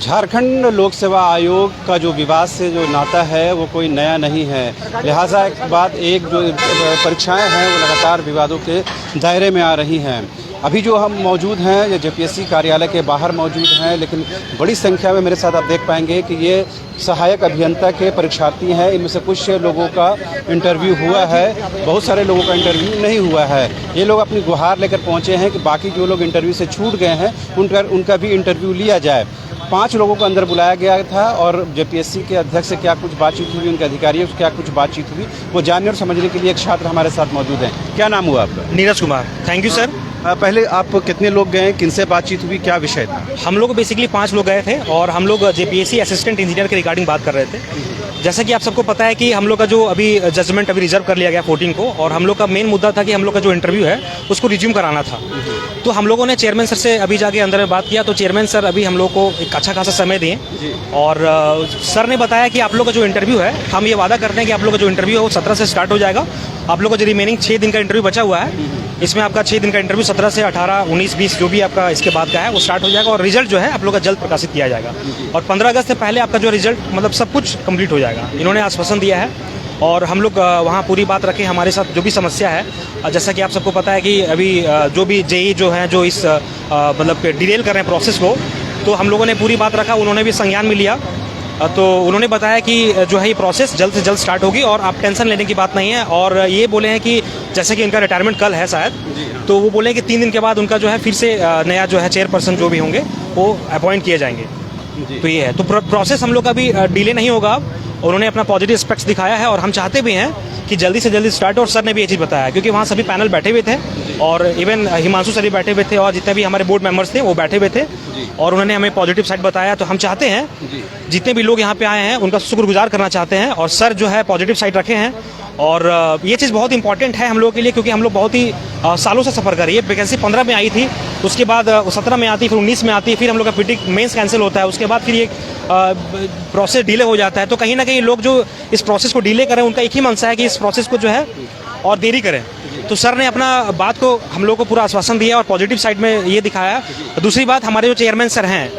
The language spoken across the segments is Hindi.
झारखंड लोक सेवा आयोग का जो विवाद से जो नाता है वो कोई नया नहीं है। लिहाजा एक बाद एक जो परीक्षाएं हैं वो लगातार विवादों के दायरे में आ रही हैं। अभी जो हम मौजूद हैं ये जेपीएससी कार्यालय के बाहर मौजूद हैं, लेकिन बड़ी संख्या में मेरे साथ आप देख पाएंगे कि ये सहायक अभियंता के परीक्षार्थी हैं। इनमें से कुछ लोगों का इंटरव्यू हुआ है, बहुत सारे लोगों का इंटरव्यू नहीं हुआ है। ये लोग अपनी गुहार लेकर पहुँचे हैं कि बाकी जो लोग इंटरव्यू से छूट गए हैं उनका भी इंटरव्यू लिया जाए। 5 लोगों को अंदर बुलाया गया था और जेपीएससी के अध्यक्ष से क्या कुछ बातचीत हुई, उनके अधिकारियों से क्या कुछ बातचीत हुई, वो जानने और समझने के लिए एक छात्र हमारे साथ मौजूद हैं। क्या नाम हुआ आपका? Neeraj Kumar. Thank you sir. पहले आप कितने लोग गए, किनसे बातचीत हुई, क्या विषय था? हम लोग बेसिकली 5 लोग गए थे और हम लोग जेपीएससी असिस्टेंट इंजीनियर के रिगार्डिंग बात कर रहे थे। जैसा कि आप सबको पता है कि हम लोग का जो अभी जजमेंट अभी रिजर्व कर लिया गया 14 को, और हम लोग का मेन मुद्दा था कि हम लोग का जो इंटरव्यू है उसको रिज्यूम कराना था। तो हम लोगों ने चेयरमैन सर से अभी जाके अंदर में बात किया, तो चेयरमैन सर अभी हम लोग को एक अच्छा खासा समय दें, और सर ने बताया कि आप लोग का जो इंटरव्यू है, हम ये वादा करते हैं कि आप लोग का जो इंटरव्यू है वो 17 से स्टार्ट हो जाएगा। आप लोग का जो रिमेनिंग 6 दिन का इंटरव्यू बचा हुआ है, इसमें आपका 6 दिन का इंटरव्यू 17 से 18, 19, 20 जो भी आपका इसके बाद का है वो स्टार्ट हो जाएगा, और रिजल्ट जो है आप लोग का जल्द प्रकाशित किया जाएगा, और 15 अगस्त से पहले आपका जो रिजल्ट मतलब सब कुछ कंप्लीट हो जाएगा। इन्होंने आश्वासन दिया है, और हम लोग वहाँ पूरी बात रखें। हमारे साथ जो भी समस्या है, जैसा कि आप सबको पता है कि अभी जो भी जेई जो है जो इस मतलब डिटेल कर रहे हैं प्रोसेस को, तो हम लोगों ने पूरी बात रखा, उन्होंने भी संज्ञान में लिया। तो उन्होंने बताया कि जो है ये प्रोसेस जल्द से जल्द स्टार्ट होगी और आप टेंशन लेने की बात नहीं है। और ये बोले हैं कि जैसे कि उनका रिटायरमेंट कल है शायद, तो वो बोले कि 3 दिन के बाद उनका जो है फिर से नया जो है चेयरपर्सन जो भी होंगे वो अपॉइंट किए जाएंगे। तो ये है, तो प्रोसेस हम लोग का भी डिले नहीं होगा। उन्होंने अपना पॉजिटिव एस्पेक्ट्स दिखाया है, और हम चाहते भी हैं कि जल्दी से जल्दी स्टार्ट हो। और सर ने भी ये चीज़ बताया, क्योंकि वहाँ सभी पैनल बैठे हुए थे, और इवन हिमांशु सर भी बैठे हुए थे, और जितने भी हमारे बोर्ड मेंबर्स थे वो बैठे हुए थे, और उन्होंने हमें पॉजिटिव साइड बताया। तो हम चाहते हैं जितने भी लोग यहाँ पे आए हैं उनका शुक्रगुजार करना चाहते हैं, और सर जो है पॉजिटिव साइड रखे हैं। और ये चीज़ बहुत इंपॉर्टेंट है हम लोगों के लिए, क्योंकि हम लोग बहुत ही सालों से सफ़र कर रही है। वैकेंसी 15 में आई थी, उसके बाद 17 में आती, फिर 19 में आती, फिर हम लोग का पीटी मेंस कैंसिल होता है, उसके बाद फिर ये प्रोसेस डिले हो जाता है। तो कहीं ना कहीं लोग जो इस प्रोसेस को डिले करें, उनका एक ही मंशा है कि इस प्रोसेस को जो है और देरी करें। तो सर ने अपना बात को हम लोग को पूरा आश्वासन दिया और पॉजिटिव साइड में ये दिखाया। दूसरी बात, हमारे जो चेयरमैन सर हैं,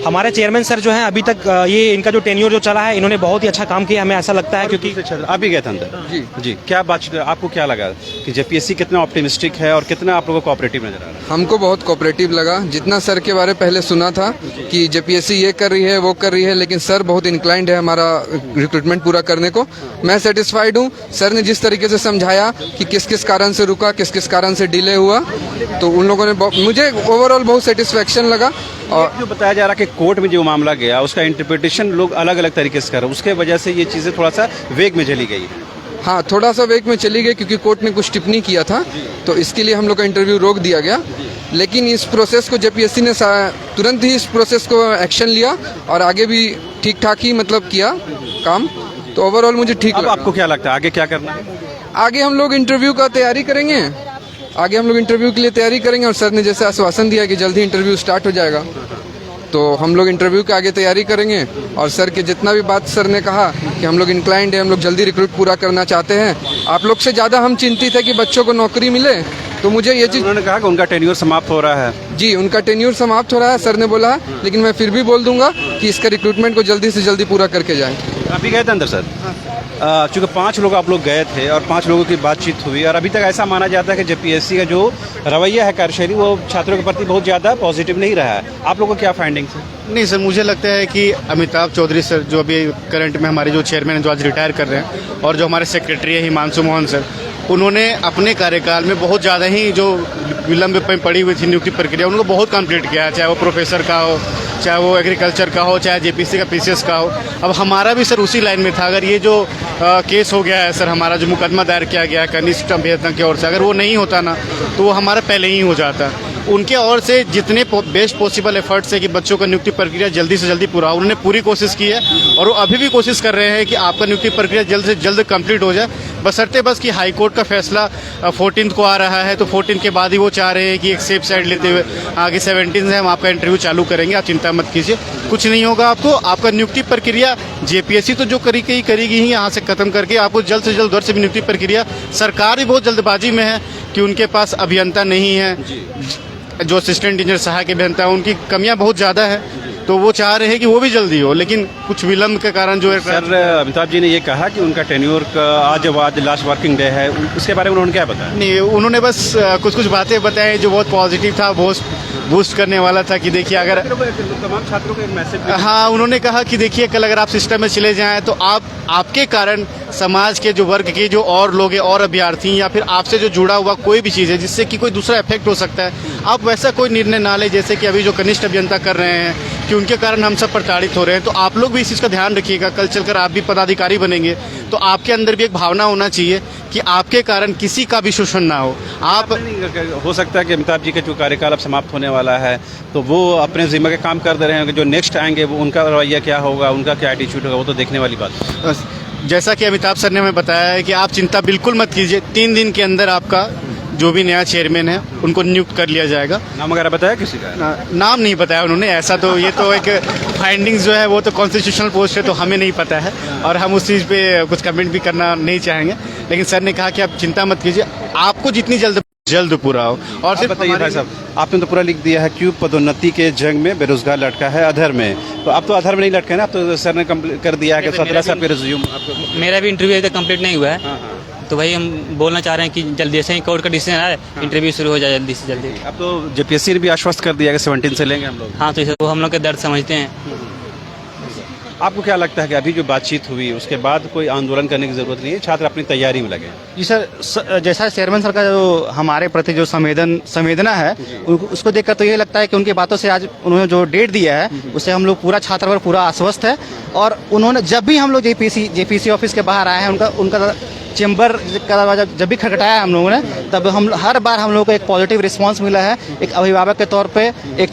हमारे चेयरमैन सर जो हैं अभी तक ये इनका जो टेन्योर जो चला है, इन्होंने बहुत ही अच्छा काम किया, हमें ऐसा लगता है। क्योंकि आप भी गए थे अंदर? जी। क्या बातचीत, आपको क्या लगा कि जेपीएससी कितना ऑप्टिमिस्टिक है और कितना आप लोगों को कोऑपरेटिव नजर आ रहा है? हमको बहुत कोऑपरेटिव लगा। जितना सर के बारे पहले सुना था कि जेपीएससी ये कर रही है वो कर रही है, लेकिन सर बहुत इंक्लाइंड है हमारा रिक्रूटमेंट पूरा करने को। मैं सेटिस्फाइड हूँ। सर ने जिस तरीके से समझाया कि किस किस कारण से रुका, किस किस कारण से डिले हुआ, तो उन लोगों ने मुझे ओवरऑल बहुत सेटिस्फेक्शन लगा। और जो बताया जा रहा है कि कोर्ट में जो मामला गया उसका इंटरप्रिटेशन लोग अलग अलग तरीके से कर रहे हैं, उसके वजह से ये चीज़ें थोड़ा सा वेग में चली गई। हाँ, थोड़ा सा वेग में चली गई, क्योंकि कोर्ट ने कुछ टिप्पणी किया था, तो इसके लिए हम लोग का इंटरव्यू रोक दिया गया। लेकिन इस प्रोसेस को जेपीएससी ने तुरंत ही इस प्रोसेस को एक्शन लिया, और आगे भी ठीक ठाक ही मतलब किया काम। तो ओवरऑल मुझे ठीक लगा। आपको क्या लगता है आगे क्या करना है? आगे हम लोग इंटरव्यू का तैयारी करेंगे, आगे हम लोग इंटरव्यू के लिए तैयारी करेंगे, और सर ने जैसे आश्वासन दिया कि जल्द ही इंटरव्यू स्टार्ट हो जाएगा, तो हम लोग इंटरव्यू के आगे तैयारी करेंगे। और सर के जितना भी बात सर ने कहा कि हम लोग इंक्लाइंड है, हम लोग जल्दी रिक्रूट पूरा करना चाहते हैं। आप लोग से ज़्यादा हम चिंतित है कि बच्चों को नौकरी मिले, तो मुझे ये चीज़। उन्होंने कहा कि उनका टेन्योर समाप्त हो रहा है। जी, उनका टेन्योर समाप्त हो रहा है, सर ने बोला है, लेकिन मैं फिर भी बोल दूंगा कि इसका रिक्रूटमेंट को जल्दी से जल्दी पूरा करके जाएं। आप भी गए थे अंदर सर? चूँकि 5 लोग आप लोग गए थे और 5 लोगों की बातचीत हुई, और अभी तक ऐसा माना जाता है कि जेपीएससी का जो रवैया है, कार्यशैली, वो छात्रों के प्रति बहुत ज़्यादा पॉजिटिव नहीं रहा है। आप लोगों को क्या फाइंडिंग्स है? नहीं सर, मुझे लगता है कि अमिताभ चौधरी सर जो अभी करंट में हमारे जो चेयरमैन हैं, जो आज रिटायर कर रहे हैं, और जो हमारे सेक्रेटरी है हिमांशु मोहन सर, उन्होंने अपने कार्यकाल में बहुत ज़्यादा ही जो विलंब में पड़ी हुई थी नियुक्ति प्रक्रिया, उनको बहुत कंप्लीट किया है, चाहे वो प्रोफेसर का हो, चाहे वो एग्रीकल्चर का हो, चाहे जेपीएससी का पीसीएस का हो। अब हमारा भी सर उसी लाइन में था। अगर ये जो केस हो गया है सर, हमारा जो मुकदमा दायर किया गया है कनिष्ठ अभियंता की ओर से, अगर वो नहीं होता ना, तो वो हमारा पहले ही हो जाता। उनके ओर से जितने बेस्ट पॉसिबल एफर्ट्स है कि बच्चों का नियुक्ति प्रक्रिया जल्दी से जल्दी पूरा हो, उन्होंने पूरी कोशिश की है, और वो अभी भी कोशिश कर रहे हैं कि आपका नियुक्ति प्रक्रिया जल्द से जल्द कंप्लीट हो जाए। बशर्ते बस कि हाई कोर्ट का फैसला 14 को आ रहा है, तो 14 के बाद ही वो चाह रहे हैं कि एक सेफ साइड लेते हुए आगे 17 से हम आपका इंटरव्यू चालू करेंगे। आप चिंता मत कीजिए, कुछ नहीं होगा आपको। आपका नियुक्ति प्रक्रिया जेपीएससी तो जो करेगी ही, यहाँ से खत्म करके आपको जल्द से जल्द उधर से भी नियुक्ति प्रक्रिया। सरकार भी बहुत जल्दबाजी में है कि उनके पास अभियंता नहीं है, जो असिस्टेंट इंजीनियर सहायक अभियंता है, उनकी कमियां बहुत ज़्यादा है। तो वो चाह रहे हैं कि वो भी जल्दी हो, लेकिन कुछ विलम्ब के कारण जो है सर अमिताभ जी ने ये कहा कि उनका टेन्योर का आज लास्ट वर्किंग डे है, उसके बारे में उन्होंने क्या बताया? नहीं, उन्होंने बस कुछ कुछ बातें बताई जो बहुत पॉजिटिव था, बहुत बूस्ट करने वाला था कि देखिए अगर तमाम छात्रों को एक मैसेज हाँ, उन्होंने कहा कि देखिए कल अगर आप सिस्टम में चले जाएं तो आपके कारण समाज के जो वर्ग के जो और लोग हैं और अभ्यर्थी या फिर आपसे जो जुड़ा हुआ कोई भी चीज़ है जिससे कि कोई दूसरा इफेक्ट हो सकता है, आप वैसा कोई निर्णय ना लें जैसे कि अभी जो कनिष्ठ अभियंता कर रहे हैं कि उनके कारण हम सब प्रताड़ित हो रहे हैं। तो आप लोग भी इस चीज़ का ध्यान रखिएगा, कल चलकर आप भी पदाधिकारी बनेंगे तो आपके अंदर भी एक भावना होना चाहिए कि आपके कारण किसी का भी शोषण ना हो। आप हो सकता है कि अमिताभ जी का जो कार्यकाल अब समाप्त होने वाला है तो वो अपने जिम्मे के काम कर दे रहे हैं, जो नेक्स्ट आएंगे वो उनका रवैया क्या होगा, उनका क्या एटीट्यूड होगा, वो तो देखने वाली बात है। जैसा कि अमिताभ सर ने हमें बताया है कि आप चिंता बिल्कुल मत कीजिए, 3 दिन के अंदर आपका जो भी नया चेयरमैन है उनको नियुक्त कर लिया जाएगा। नाम वगैरह बताया किसी का? नाम नहीं बताया उन्होंने, ऐसा तो ये तो एक फाइंडिंग्स जो है वो तो कॉन्स्टिट्यूशनल पोस्ट है तो हमें नहीं पता है और हम उस चीज़ पे कुछ कमेंट भी करना नहीं चाहेंगे, लेकिन सर ने कहा कि आप चिंता मत कीजिए, आपको जितनी जल्द पूरा हो। और सिर्फ बताइए भाई साहब, आपने तो पूरा लिख दिया है क्यों पदोन्नति के जंग में बेरोजगार लटका है अधर में, तो अब तो अधर में नहीं लटका है ना, अब तो सर ने कर दिया है कि 17 से आपके रिज्यूम आपको। मेरा भी इंटरव्यू अभी तक कंप्लीट नहीं हुआ है, तो भाई हम बोलना चाह रहे हैं कि जल्दी से ही कोर्ट का डिसीजन आए, इंटरव्यू शुरू हो जाए जल्दी से जल्दी। अब तो जेपीएससी ने भी आश्वस्त कर दिया कि 17 से लेंगे हम लोग। हाँ, तो इसे वो हम लोग के दर्द समझते हैं। आपको क्या लगता है कि अभी जो बातचीत हुई उसके बाद कोई आंदोलन करने की जरूरत नहीं है, छात्र अपनी तैयारी में लगे? जी सर, जैसा चेयरमैन सर का जो हमारे प्रति जो संवेदना है उसको देखकर तो ये लगता है कि उनकी बातों से आज उन्होंने जो डेट दिया है उससे हम लोग पूरा छात्र वर्ग पूरा आश्वस्त है। और उन्होंने जब भी हम लोग जेपीसी ऑफिस के बाहर आए हैं उनका चेंबर का दरवाजा जब भी खटखटाया हम लोगों ने तब हम हर बार हम लोगों को एक पॉजिटिव रिस्पांस मिला है। एक अभिभावक के तौर पे एक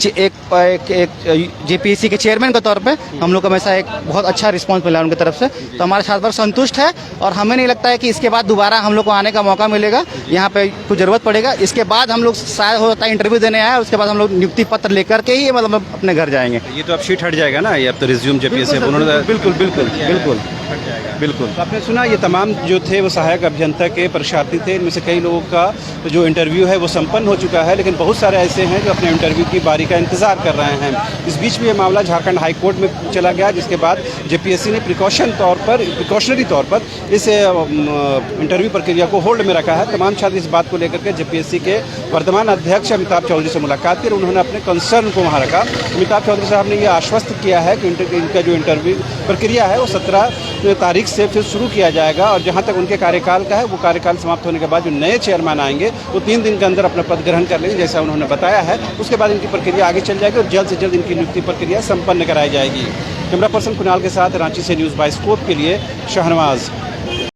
जेपीएससी के चेयरमैन के तौर पे हम लोग को हमेशा एक बहुत अच्छा रिस्पांस मिला उनकी तरफ से, तो हमारे छात्र वर्ग संतुष्ट है और हमें नहीं लगता है कि इसके बाद दोबारा हम लोग को आने का मौका मिलेगा, यहाँ पे कुछ ज़रूरत पड़ेगा। इसके बाद हम लोग शायद होता है इंटरव्यू देने आए, उसके बाद हम लोग नियुक्ति पत्र लेकर के ही मतलब अपने घर जाएंगे। ये तो अब शीट हट जाएगा ना, ये अब तो रिज्यूम जेपीएससी उन्होंने बिल्कुल बिल्कुल बिल्कुल बिल्कुल। तो आपने सुना ये तमाम जो थे वो सहायक अभियंता के परीक्षार्थी थे, इनमें से कई लोगों का जो इंटरव्यू है वो संपन्न हो चुका है, लेकिन बहुत सारे ऐसे हैं जो अपने इंटरव्यू की बारी का इंतजार कर रहे हैं। इस बीच में ये मामला झारखंड हाई कोर्ट में चला गया, जिसके बाद जेपीएससी ने प्रिकॉशनरी तौर पर इस इंटरव्यू प्रक्रिया को होल्ड में रखा है। तमाम छात्र इस बात को लेकर के जेपीएससी के वर्तमान अध्यक्ष अमिताभ चौधरी से मुलाकात की और उन्होंने अपने कंसर्न को वहाँ रखा। अमिताभ चौधरी साहब ने यह आश्वस्त किया है कि इनका जो इंटरव्यू प्रक्रिया है वो 17 तारीख से फिर शुरू किया जाएगा और जहां तक उनके कार्यकाल का है वो कार्यकाल समाप्त होने के बाद जो नए चेयरमैन आएंगे वो 3 दिन के अंदर अपना पद ग्रहण कर लेंगे, जैसा उन्होंने बताया है। उसके बाद इनकी प्रक्रिया आगे चल जाएगी और जल्द से जल्द इनकी नियुक्ति प्रक्रिया संपन्न कराई जाएगी। कैमरा पर्सन कुणाल के साथ रांची से न्यूज़ बाय स्कोप के लिए शाहनवाज।